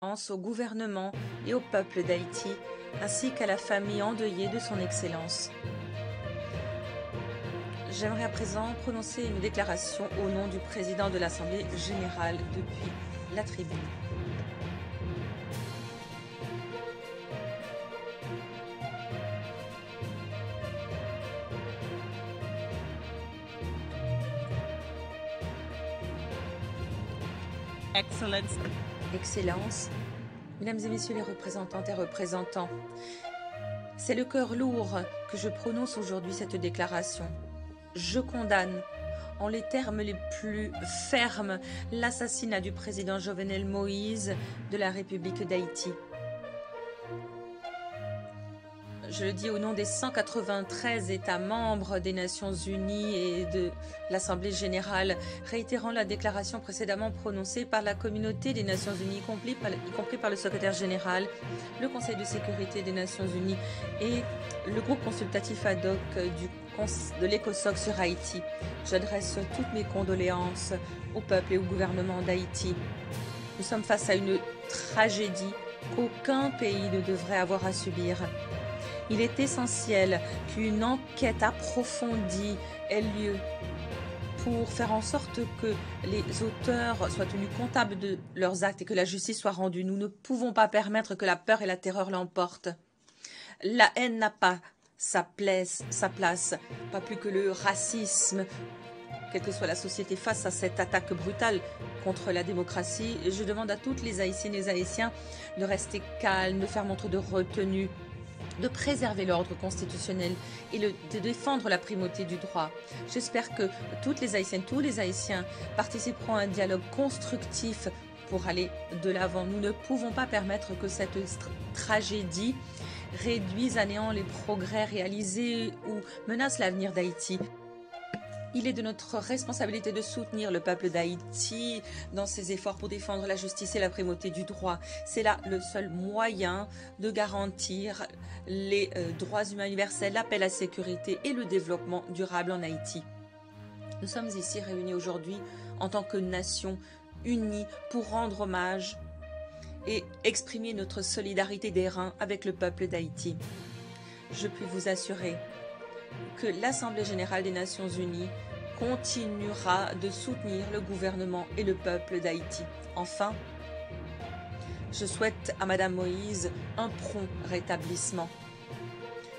au gouvernement et au peuple d'Haïti, ainsi qu'à la famille endeuillée de son Excellence. J'aimerais à présent prononcer une déclaration au nom du président de l'Assemblée générale depuis la tribune. Excellence. Excellences, Mesdames et Messieurs les représentantes et représentants, c'est le cœur lourd que je prononce aujourd'hui cette déclaration. Je condamne, en les termes les plus fermes, l'assassinat du président Jovenel Moïse de la République d'Haïti. Je le dis au nom des 193 États membres des Nations Unies et de l'Assemblée générale, réitérant la déclaration précédemment prononcée par la communauté des Nations Unies, y compris par le secrétaire général, le Conseil de sécurité des Nations Unies et le groupe consultatif ad hoc de l'ECOSOC sur Haïti. J'adresse toutes mes condoléances au peuple et au gouvernement d'Haïti. Nous sommes face à une tragédie qu'aucun pays ne devrait avoir à subir. Il est essentiel qu'une enquête approfondie ait lieu pour faire en sorte que les auteurs soient tenus comptables de leurs actes et que la justice soit rendue. Nous ne pouvons pas permettre que la peur et la terreur l'emportent. La haine n'a pas sa place, pas plus que le racisme, quelle que soit la société, face à cette attaque brutale contre la démocratie. Je demande à toutes les Haïtiennes et les Haïtiens de rester calmes, de faire montre de retenue, de préserver l'ordre constitutionnel et de défendre la primauté du droit. J'espère que toutes les Haïtiennes, tous les Haïtiens participeront à un dialogue constructif pour aller de l'avant. Nous ne pouvons pas permettre que cette tragédie réduise à néant les progrès réalisés ou menace l'avenir d'Haïti. Il est de notre responsabilité de soutenir le peuple d'Haïti dans ses efforts pour défendre la justice et la primauté du droit. C'est là le seul moyen de garantir les droits humains universels, la paix, la sécurité et le développement durable en Haïti. Nous sommes ici réunis aujourd'hui en tant que nation unie pour rendre hommage et exprimer notre solidarité d'airain avec le peuple d'Haïti. Je puis vous assurer que l'Assemblée générale des Nations unies continuera de soutenir le gouvernement et le peuple d'Haïti. Enfin, je souhaite à Madame Moïse un prompt rétablissement.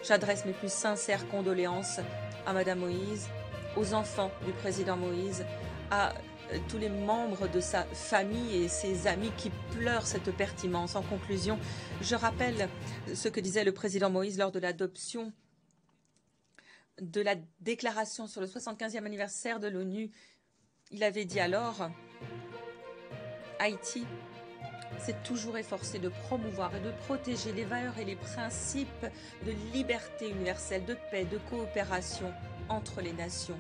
J'adresse mes plus sincères condoléances à Madame Moïse, aux enfants du président Moïse, à tous les membres de sa famille et ses amis qui pleurent cette perte immense. En conclusion, je rappelle ce que disait le président Moïse lors de l'adoption de la déclaration sur le 75e anniversaire de l'ONU. Il avait dit alors « Haïti s'est toujours efforcé de promouvoir et de protéger les valeurs et les principes de liberté universelle, de paix, de coopération entre les nations.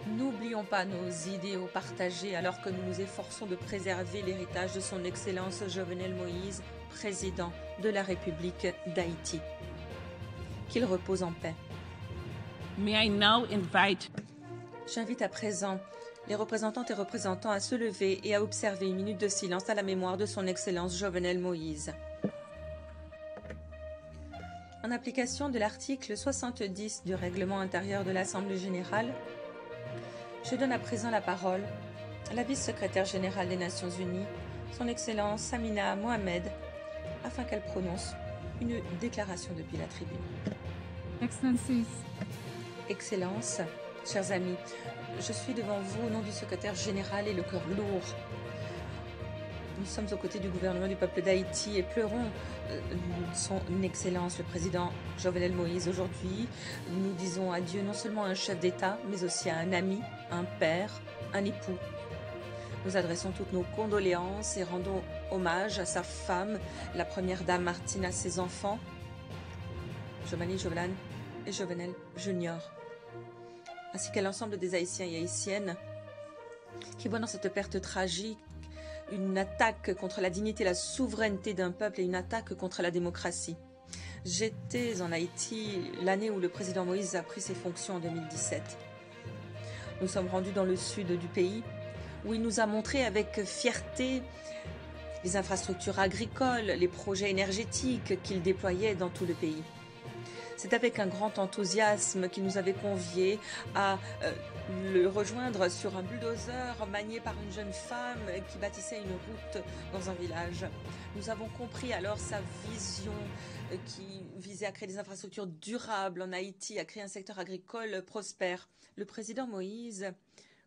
N'oublions pas nos idéaux partagés alors que nous nous efforçons de préserver l'héritage de son Excellence Jovenel Moïse, président de la République d'Haïti. Qu'il repose en paix. May I now invite... J'invite à présent les représentantes et représentants à se lever et à observer une minute de silence à la mémoire de son Excellence Jovenel Moïse. En application de l'article 70 du règlement intérieur de l'Assemblée générale, je donne à présent la parole à la vice-secrétaire générale des Nations Unies, son Excellence Samina Mohamed, afin qu'elle prononce une déclaration depuis la tribune. Excellencies. Excellences, chers amis, je suis devant vous au nom du secrétaire général et le cœur lourd. Nous sommes aux côtés du gouvernement du peuple d'Haïti et pleurons son Excellence, le président Jovenel Moïse. Aujourd'hui, nous disons adieu non seulement à un chef d'État, mais aussi à un ami, un père, un époux. Nous adressons toutes nos condoléances et rendons hommage à sa femme, la première dame Martine, à ses enfants, Jomani, Jovelan et Jovenel Junior, ainsi qu'à l'ensemble des Haïtiens et Haïtiennes qui voient dans cette perte tragique une attaque contre la dignité et la souveraineté d'un peuple et une attaque contre la démocratie. J'étais en Haïti l'année où le président Moïse a pris ses fonctions en 2017. Nous sommes rendus dans le sud du pays où il nous a montré avec fierté les infrastructures agricoles, les projets énergétiques qu'il déployait dans tout le pays. C'est avec un grand enthousiasme qu'il nous avait conviés à le rejoindre sur un bulldozer manié par une jeune femme qui bâtissait une route dans un village. Nous avons compris alors sa vision qui visait à créer des infrastructures durables en Haïti, à créer un secteur agricole prospère. Le président Moïse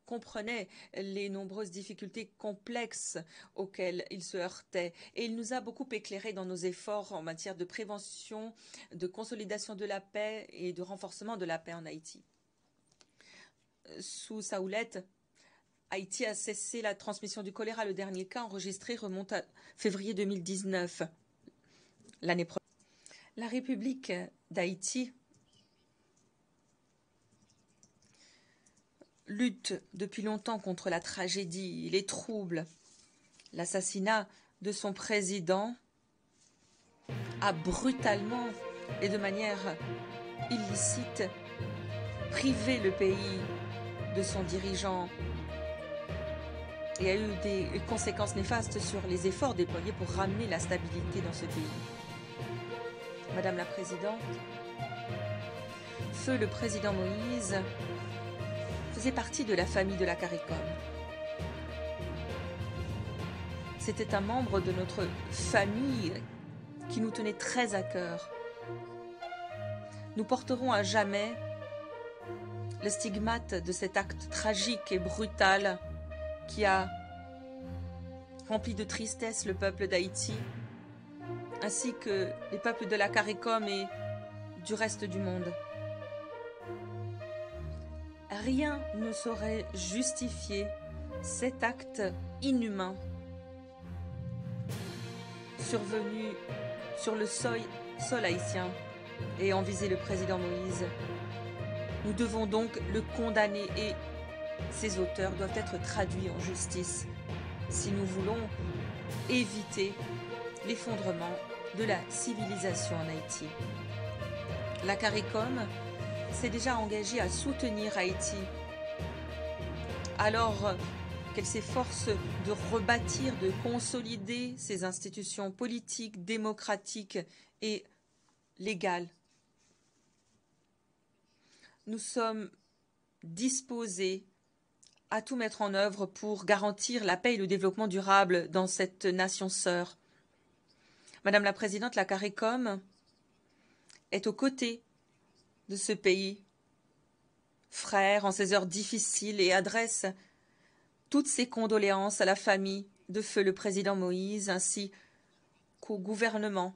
comprenait les nombreuses difficultés complexes auxquelles il se heurtait et il nous a beaucoup éclairés dans nos efforts en matière de prévention, de consolidation de la paix et de renforcement de la paix en Haïti. Sous sa houlette, Haïti a cessé la transmission du choléra. Le dernier cas enregistré remonte à février 2019, l'année prochaine. La République d'Haïti lutte depuis longtemps contre la tragédie, les troubles. L'assassinat de son président a brutalement et de manière illicite privé le pays de son dirigeant et a eu des conséquences néfastes sur les efforts déployés pour ramener la stabilité dans ce pays. Madame la Présidente, feu le président Moïse faisait partie de la famille de la CARICOM. C'était un membre de notre famille qui nous tenait très à cœur. Nous porterons à jamais le stigmate de cet acte tragique et brutal qui a rempli de tristesse le peuple d'Haïti, ainsi que les peuples de la CARICOM et du reste du monde. Rien ne saurait justifier cet acte inhumain survenu sur le sol haïtien et ayant visé le président Moïse. Nous devons donc le condamner et ses auteurs doivent être traduits en justice si nous voulons éviter l'effondrement de la civilisation en Haïti. La CARICOM s'est déjà engagée à soutenir Haïti alors qu'elle s'efforce de rebâtir, de consolider ses institutions politiques, démocratiques et légales. Nous sommes disposés à tout mettre en œuvre pour garantir la paix et le développement durable dans cette nation sœur. Madame la Présidente, la CARICOM est aux côtés de ce pays, frère en ces heures difficiles, et adresse toutes ses condoléances à la famille de feu le président Moïse ainsi qu'au gouvernement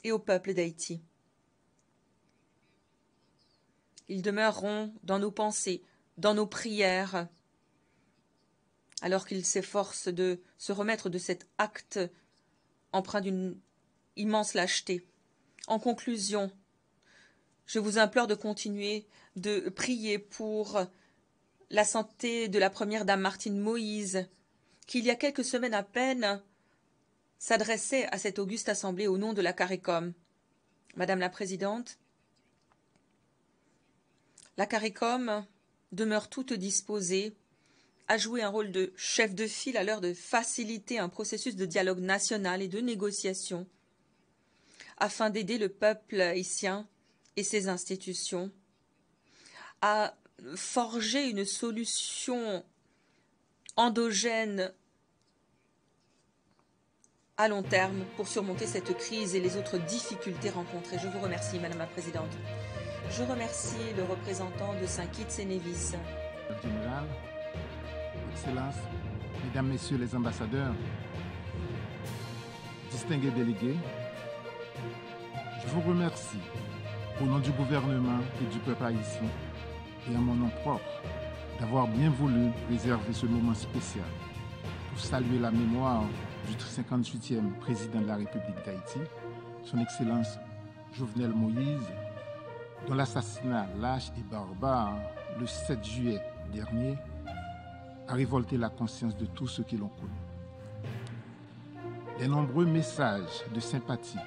et au peuple d'Haïti. Ils demeureront dans nos pensées, dans nos prières, alors qu'ils s'efforcent de se remettre de cet acte empreint d'une immense lâcheté. En conclusion, je vous implore de continuer de prier pour la santé de la première dame Martine Moïse, qui il y a quelques semaines à peine s'adressait à cette auguste assemblée au nom de la CARICOM. Madame la Présidente, la CARICOM demeure toute disposée à jouer un rôle de chef de file à l'heure de faciliter un processus de dialogue national et de négociation afin d'aider le peuple haïtien et ses institutions à forger une solution endogène à long terme pour surmonter cette crise et les autres difficultés rencontrées. Je vous remercie, Madame la Présidente. Je remercie le représentant de Saint-Kitts et Nevis. Général, Excellences, Mesdames, Messieurs les ambassadeurs, distingués délégués, je vous remercie au nom du gouvernement et du peuple haïtien et en mon nom propre d'avoir bien voulu réserver ce moment spécial pour saluer la mémoire du 58e président de la République d'Haïti, son Excellence Jovenel Moïse, dont l'assassinat lâche et barbare le 7 juillet dernier a révolté la conscience de tous ceux qui l'ont connu. Les nombreux messages de sympathie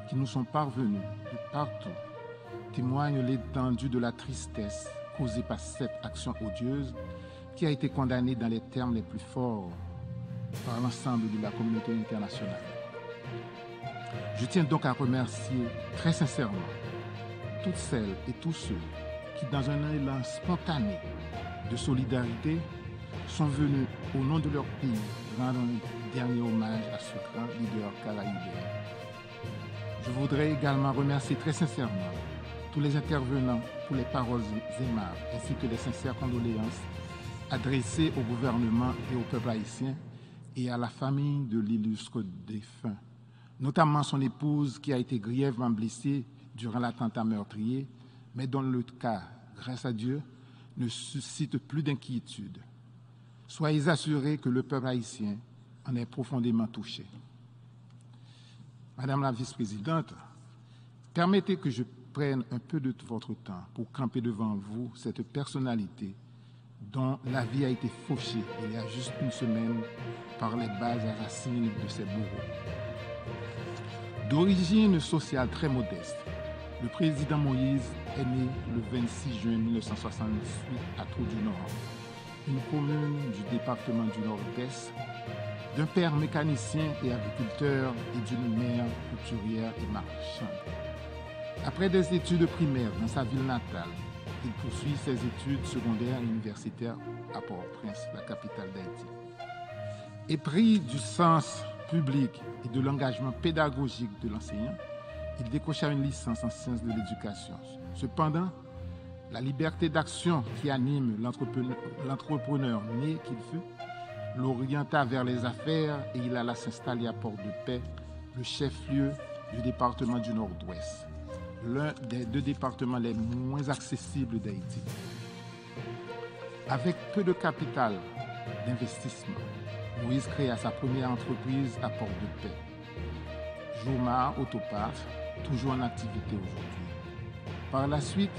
qui nous sont parvenus de partout témoignent l'étendue de la tristesse causée par cette action odieuse qui a été condamné dans les termes les plus forts par l'ensemble de la communauté internationale. Je tiens donc à remercier très sincèrement toutes celles et tous ceux qui, dans un élan spontané de solidarité, sont venus au nom de leur pays rendre un dernier hommage à ce grand leader caraïbéen. Je voudrais également remercier très sincèrement tous les intervenants pour les paroles aimables ainsi que les sincères condoléances adressées au gouvernement et au peuple haïtien et à la famille de l'illustre défunt, notamment son épouse qui a été grièvement blessée durant l'attentat meurtrier, mais dont le cas, grâce à Dieu, ne suscite plus d'inquiétude. Soyez assurés que le peuple haïtien en est profondément touché. Madame la vice-présidente, permettez que je prenne un peu de votre temps pour camper devant vous cette personnalité dont la vie a été fauchée il y a juste une semaine par les balles à racines de ses bourreaux. D'origine sociale très modeste, le président Moïse est né le 26 juin 1968 à Trou-du-Nord, une commune du département du Nord-Est, d'un père mécanicien et agriculteur et d'une mère couturière et marchande. Après des études primaires dans sa ville natale, il poursuit ses études secondaires et universitaires à Port-au-Prince, la capitale d'Haïti. Épris du sens public et de l'engagement pédagogique de l'enseignant, il décrocha une licence en sciences de l'éducation. Cependant, la liberté d'action qui anime l'entrepreneur né qu'il fut l'orienta vers les affaires et il alla s'installer à Port-de-Paix, le chef-lieu du département du Nord-Ouest, l'un des deux départements les moins accessibles d'Haïti. Avec peu de capital d'investissement, Moïse créa sa première entreprise à Port-de-Paix, Jomar Autoparts, toujours en activité aujourd'hui. Par la suite,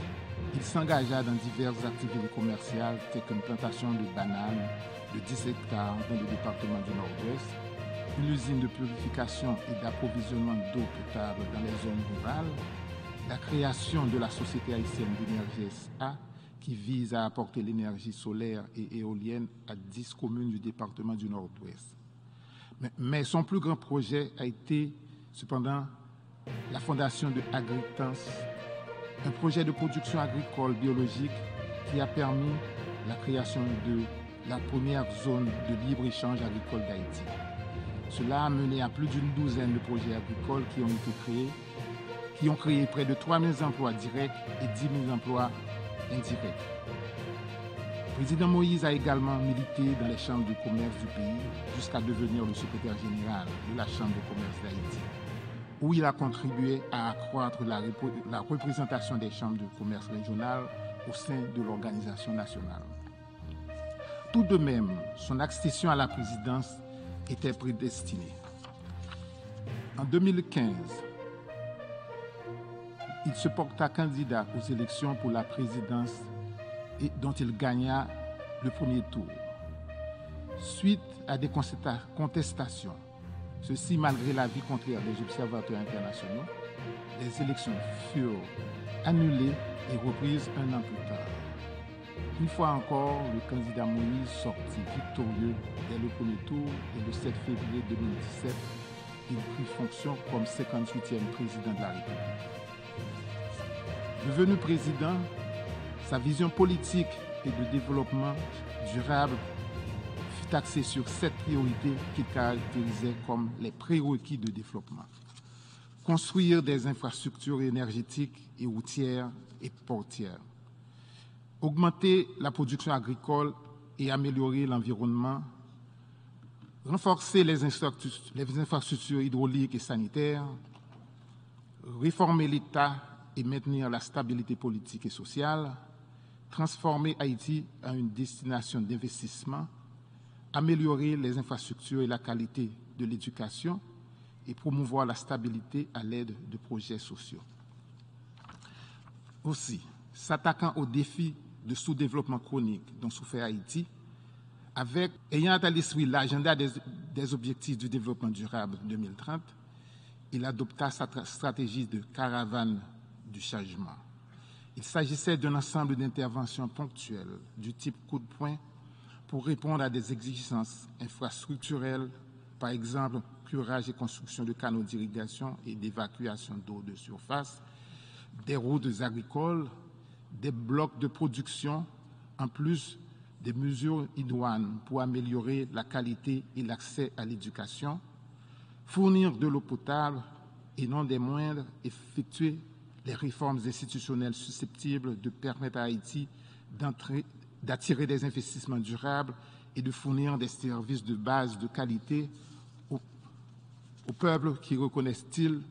il s'engagea dans diverses activités commerciales telles qu'une plantation de bananes de 10 hectares dans le département du Nord-Ouest, une usine de purification et d'approvisionnement d'eau potable dans les zones rurales, la création de la Société haïtienne d'énergie SA qui vise à apporter l'énergie solaire et éolienne à 10 communes du département du Nord-Ouest. Mais son plus grand projet a été cependant la fondation de Agritans, un projet de production agricole biologique qui a permis la création de la première zone de libre-échange agricole d'Haïti. Cela a mené à plus d'une douzaine de projets agricoles qui ont créé près de 3 000 emplois directs et 10 000 emplois indirects. Le président Moïse a également milité dans les chambres de commerce du pays jusqu'à devenir le secrétaire général de la Chambre de commerce d'Haïti, où il a contribué à accroître la représentation des chambres de commerce régionales au sein de l'organisation nationale. Tout de même, son accession à la présidence était prédestinée. En 2015, il se porta candidat aux élections pour la présidence et dont il gagna le premier tour. Suite à des contestations, ceci malgré l'avis contraire des observateurs internationaux, les élections furent annulées et reprises un an plus tard. Une fois encore, le candidat Moïse sortit victorieux dès le premier tour et le 7 février 2017, il prit fonction comme 58e président de la République. Devenu président, sa vision politique et de développement durable fut axée sur 7 priorités qu'il caractérisait comme les prérequis de développement. Construire des infrastructures énergétiques et routières et portières. Augmenter la production agricole et améliorer l'environnement. Renforcer les infrastructures hydrauliques et sanitaires. Réformer l'État et maintenir la stabilité politique et sociale. Transformer Haïti en une destination d'investissement. Améliorer les infrastructures et la qualité de l'éducation et promouvoir la stabilité à l'aide de projets sociaux. Aussi, s'attaquant aux défis de sous-développement chronique dont souffert Haïti, ayant à l'esprit l'agenda des objectifs du développement durable 2030, il adopta sa stratégie de caravane du changement. Il s'agissait d'un ensemble d'interventions ponctuelles du type coup de poing pour répondre à des exigences infrastructurelles, par exemple curage et construction de canaux d'irrigation et d'évacuation d'eau de surface, des routes agricoles, des blocs de production, en plus des mesures idoines pour améliorer la qualité et l'accès à l'éducation, fournir de l'eau potable et non des moindres, effectuer les réformes institutionnelles susceptibles de permettre à Haïti d'attirer des investissements durables et de fournir des services de base de qualité au peuple qui, reconnaissent-ils,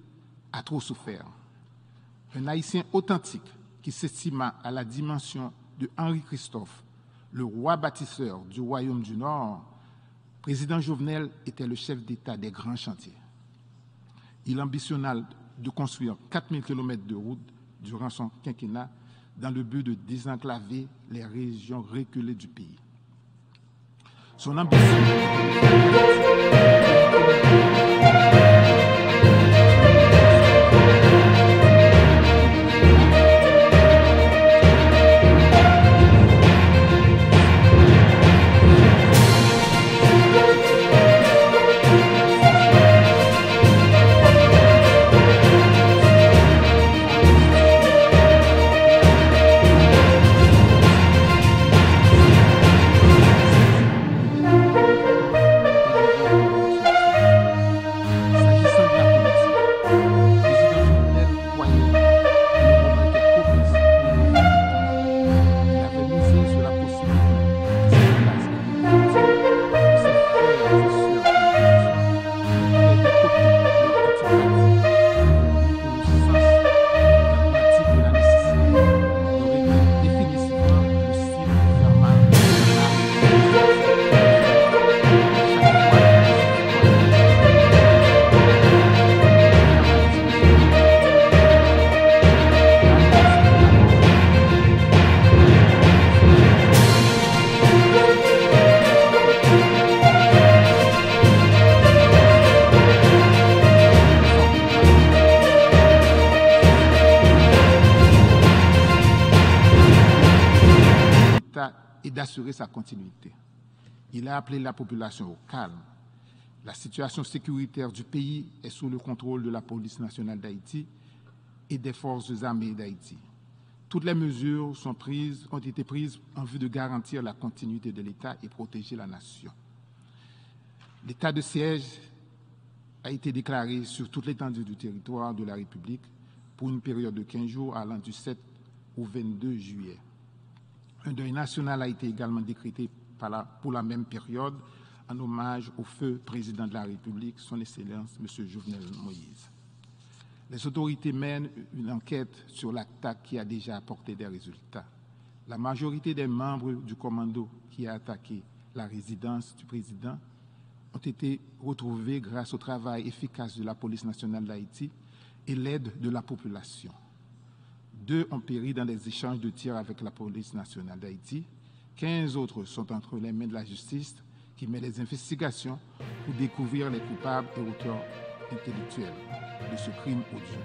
a trop souffert. Un Haïtien authentique qui s'estima à la dimension de Henri Christophe, le roi bâtisseur du Royaume du Nord, président Jovenel était le chef d'État des grands chantiers. Il ambitionna de construire 4000 km de routes durant son quinquennat dans le but de désenclaver les régions reculées du pays. Son ambition et d'assurer sa continuité. Il a appelé la population au calme. La situation sécuritaire du pays est sous le contrôle de la police nationale d'Haïti et des forces armées d'Haïti. Toutes les mesures ont été prises en vue de garantir la continuité de l'État et protéger la nation. L'état de siège a été déclaré sur toute l'étendue du territoire de la République pour une période de 15 jours allant du 7 au 22 juillet. Un deuil national a été également décrété pour la même période en hommage au feu président de la République, son Excellence M. Jovenel Moïse. Les autorités mènent une enquête sur l'attaque qui a déjà apporté des résultats. La majorité des membres du commando qui a attaqué la résidence du président ont été retrouvés grâce au travail efficace de la police nationale d'Haïti et l'aide de la population. 2 ont péri dans des échanges de tirs avec la police nationale d'Haïti. 15 autres sont entre les mains de la justice qui met les investigations pour découvrir les coupables et auteurs intellectuels de ce crime odieux.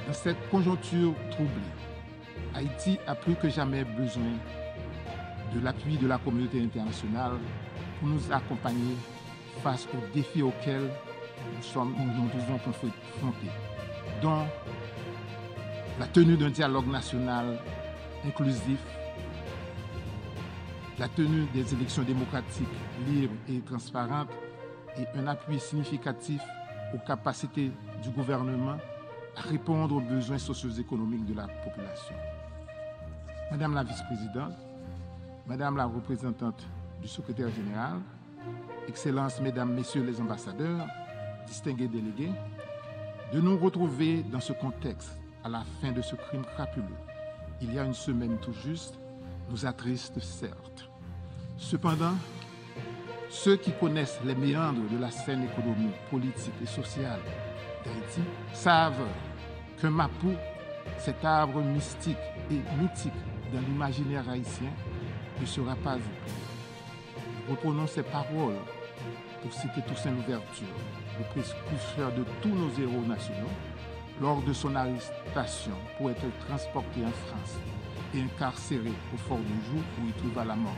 Dans cette conjoncture troublée, Haïti a plus que jamais besoin de l'appui de la communauté internationale pour nous accompagner face aux défis auxquels nous devons confronter, dont la tenue d'un dialogue national inclusif, la tenue des élections démocratiques libres et transparentes et un appui significatif aux capacités du gouvernement à répondre aux besoins socio-économiques de la population. Madame la vice-présidente, Madame la représentante du secrétaire général, Excellences, Mesdames, Messieurs les ambassadeurs, distingués délégués, de nous retrouver dans ce contexte à la fin de ce crime crapuleux, il y a une semaine tout juste, nous attriste certes. Cependant, ceux qui connaissent les méandres de la scène économique, politique et sociale d'Haïti savent qu'un mapou, cet arbre mystique et mythique dans l'imaginaire haïtien, ne sera pas oublié. Reprenons ces paroles pour citer Toussaint Louverture, le précurseur de tous nos héros nationaux, lors de son arrestation pour être transporté en France et incarcéré au Fort du Joux où il trouva la mort.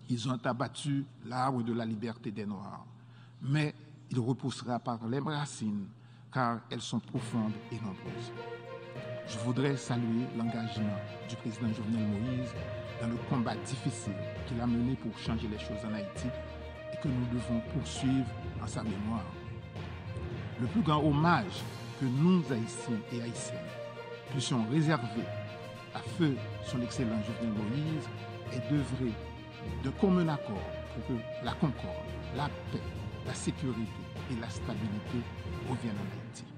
Ils ont abattu l'arbre de la liberté des Noirs, mais il repoussera par les racines, car elles sont profondes et nombreuses. Je voudrais saluer l'engagement du président Jovenel Moïse dans le combat difficile qu'il a mené pour changer les choses en Haïti et que nous devons poursuivre en sa mémoire. Le plus grand hommage que nous, Haïtiens et Haïtiennes, puissions réserver à feu son excellent Jovenel Moïse est d'œuvrer de commun accord pour que la concorde, la paix, la sécurité et la stabilité reviennent en Haïti.